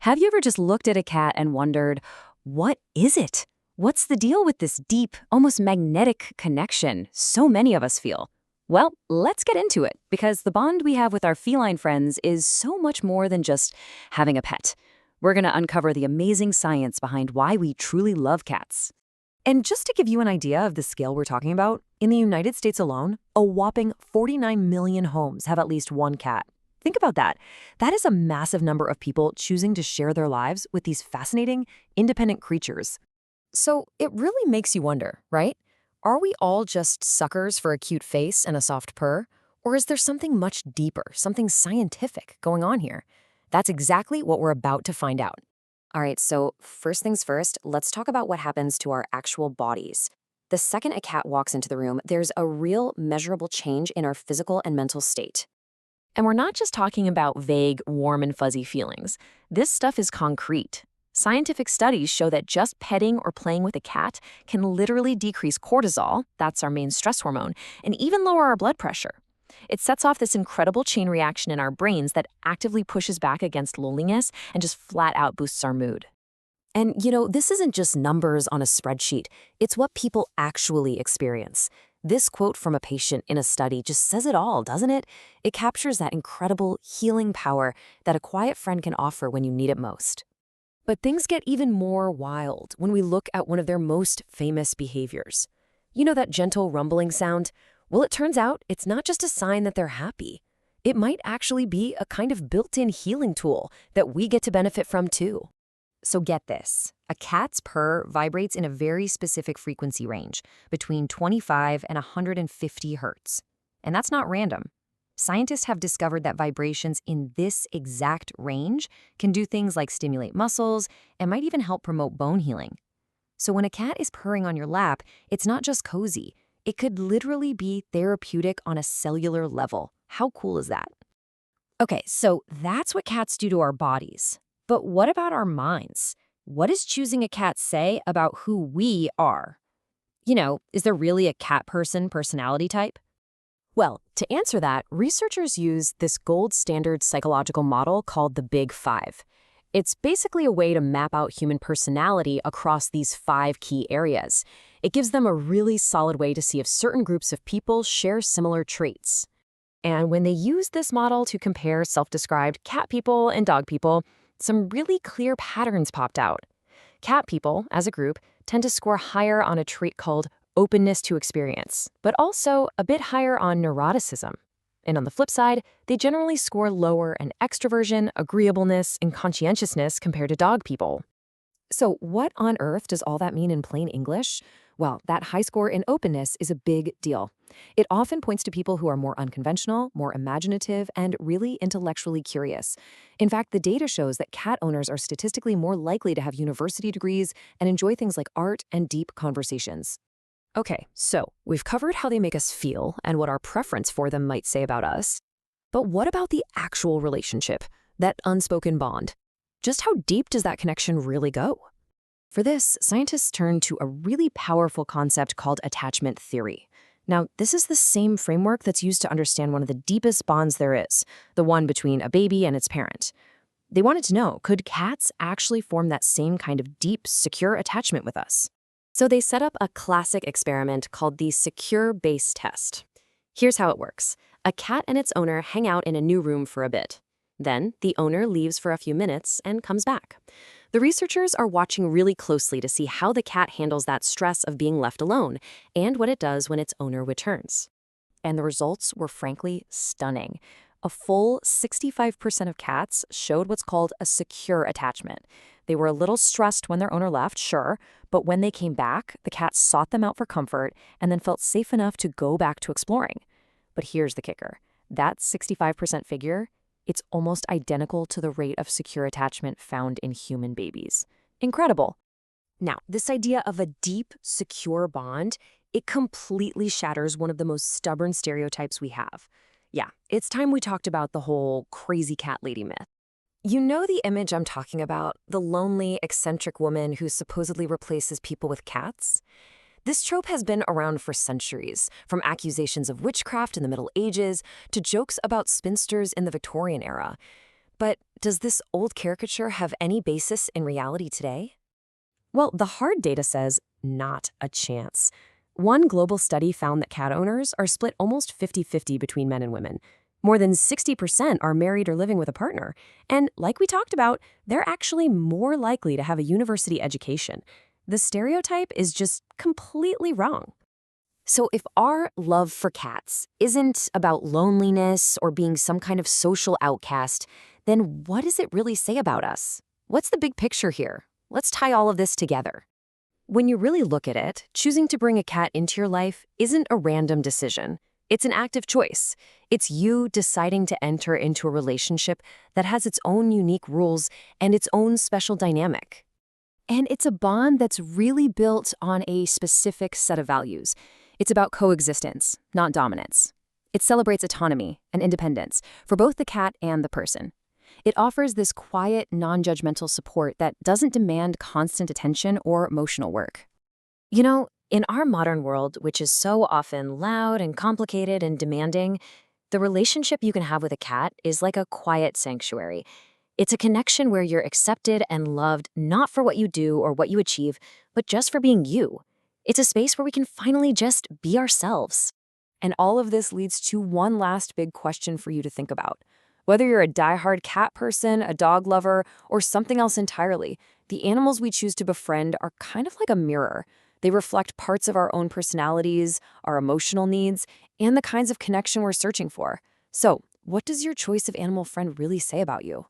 Have you ever just looked at a cat and wondered, what is it? What's the deal with this deep, almost magnetic connection so many of us feel? Well, let's get into it, because the bond we have with our feline friends is so much more than just having a pet. We're going to uncover the amazing science behind why we truly love cats. And just to give you an idea of the scale we're talking about, in the United States alone, a whopping 49 million homes have at least one cat. Think about that. That is a massive number of people choosing to share their lives with these fascinating, independent creatures. So it really makes you wonder, right? Are we all just suckers for a cute face and a soft purr? Or is there something much deeper, something scientific going on here? That's exactly what we're about to find out. All right, so first things first, let's talk about what happens to our actual bodies. The second a cat walks into the room, there's a real measurable change in our physical and mental state. And we're not just talking about vague, warm and fuzzy feelings. This stuff is concrete. Scientific studies show that just petting or playing with a cat can literally decrease cortisol, that's our main stress hormone, and even lower our blood pressure. It sets off this incredible chain reaction in our brains that actively pushes back against loneliness and just flat out boosts our mood. And this isn't just numbers on a spreadsheet. It's what people actually experience. This quote from a patient in a study just says it all, doesn't it? It captures that incredible healing power that a quiet friend can offer when you need it most. But things get even more wild when we look at one of their most famous behaviors. You know that gentle rumbling sound? Well, it turns out it's not just a sign that they're happy. It might actually be a kind of built-in healing tool that we get to benefit from too. So get this, a cat's purr vibrates in a very specific frequency range, between 25 and 150 hertz. And that's not random. Scientists have discovered that vibrations in this exact range can do things like stimulate muscles and might even help promote bone healing. So when a cat is purring on your lap, it's not just cozy. It could literally be therapeutic on a cellular level. How cool is that? Okay, so that's what cats do to our bodies. But what about our minds? What does choosing a cat say about who we are? Is there really a cat person personality type? Well, to answer that, researchers use this gold standard psychological model called the Big Five. It's basically a way to map out human personality across these 5 key areas. It gives them a really solid way to see if certain groups of people share similar traits. And when they use this model to compare self-described cat people and dog people, some really clear patterns popped out. Cat people, as a group, tend to score higher on a trait called openness to experience, but also a bit higher on neuroticism. And on the flip side, they generally score lower in extroversion, agreeableness, and conscientiousness compared to dog people. So what on earth does all that mean in plain English? Well, that high score in openness is a big deal. It often points to people who are more unconventional, more imaginative, and really intellectually curious. In fact, the data shows that cat owners are statistically more likely to have university degrees and enjoy things like art and deep conversations. Okay, so we've covered how they make us feel and what our preference for them might say about us. But what about the actual relationship, that unspoken bond? Just how deep does that connection really go? For this, scientists turn to a really powerful concept called attachment theory. Now, this is the same framework that's used to understand one of the deepest bonds there is, the one between a baby and its parent. They wanted to know, could cats actually form that same kind of deep, secure attachment with us? So they set up a classic experiment called the secure base test. Here's how it works. A cat and its owner hang out in a new room for a bit. Then the owner leaves for a few minutes and comes back. The researchers are watching really closely to see how the cat handles that stress of being left alone and what it does when its owner returns. And the results were frankly stunning. A full 65% of cats showed what's called a secure attachment. They were a little stressed when their owner left, sure, but when they came back, the cat sought them out for comfort and then felt safe enough to go back to exploring. But here's the kicker. That 65% figure, it's almost identical to the rate of secure attachment found in human babies. Incredible. Now, this idea of a deep, secure bond, it completely shatters one of the most stubborn stereotypes we have. Yeah, it's time we talked about the whole crazy cat lady myth. You know the image I'm talking about, the lonely, eccentric woman who supposedly replaces people with cats? This trope has been around for centuries, from accusations of witchcraft in the Middle Ages to jokes about spinsters in the Victorian era. But does this old caricature have any basis in reality today? Well, the hard data says not a chance. One global study found that cat owners are split almost 50-50 between men and women. More than 60% are married or living with a partner. And like we talked about, they're actually more likely to have a university education. The stereotype is just completely wrong. So if our love for cats isn't about loneliness or being some kind of social outcast, then what does it really say about us? What's the big picture here? Let's tie all of this together. When you really look at it, choosing to bring a cat into your life isn't a random decision. It's an active choice. It's you deciding to enter into a relationship that has its own unique rules and its own special dynamic. And it's a bond that's really built on a specific set of values. It's about coexistence, not dominance. It celebrates autonomy and independence for both the cat and the person. It offers this quiet, non-judgmental support that doesn't demand constant attention or emotional work. You know, in our modern world, which is so often loud and complicated and demanding, the relationship you can have with a cat is like a quiet sanctuary. It's a connection where you're accepted and loved not for what you do or what you achieve, but just for being you. It's a space where we can finally just be ourselves. And all of this leads to one last big question for you to think about. Whether you're a diehard cat person, a dog lover, or something else entirely, the animals we choose to befriend are kind of like a mirror. They reflect parts of our own personalities, our emotional needs, and the kinds of connection we're searching for. So, what does your choice of animal friend really say about you?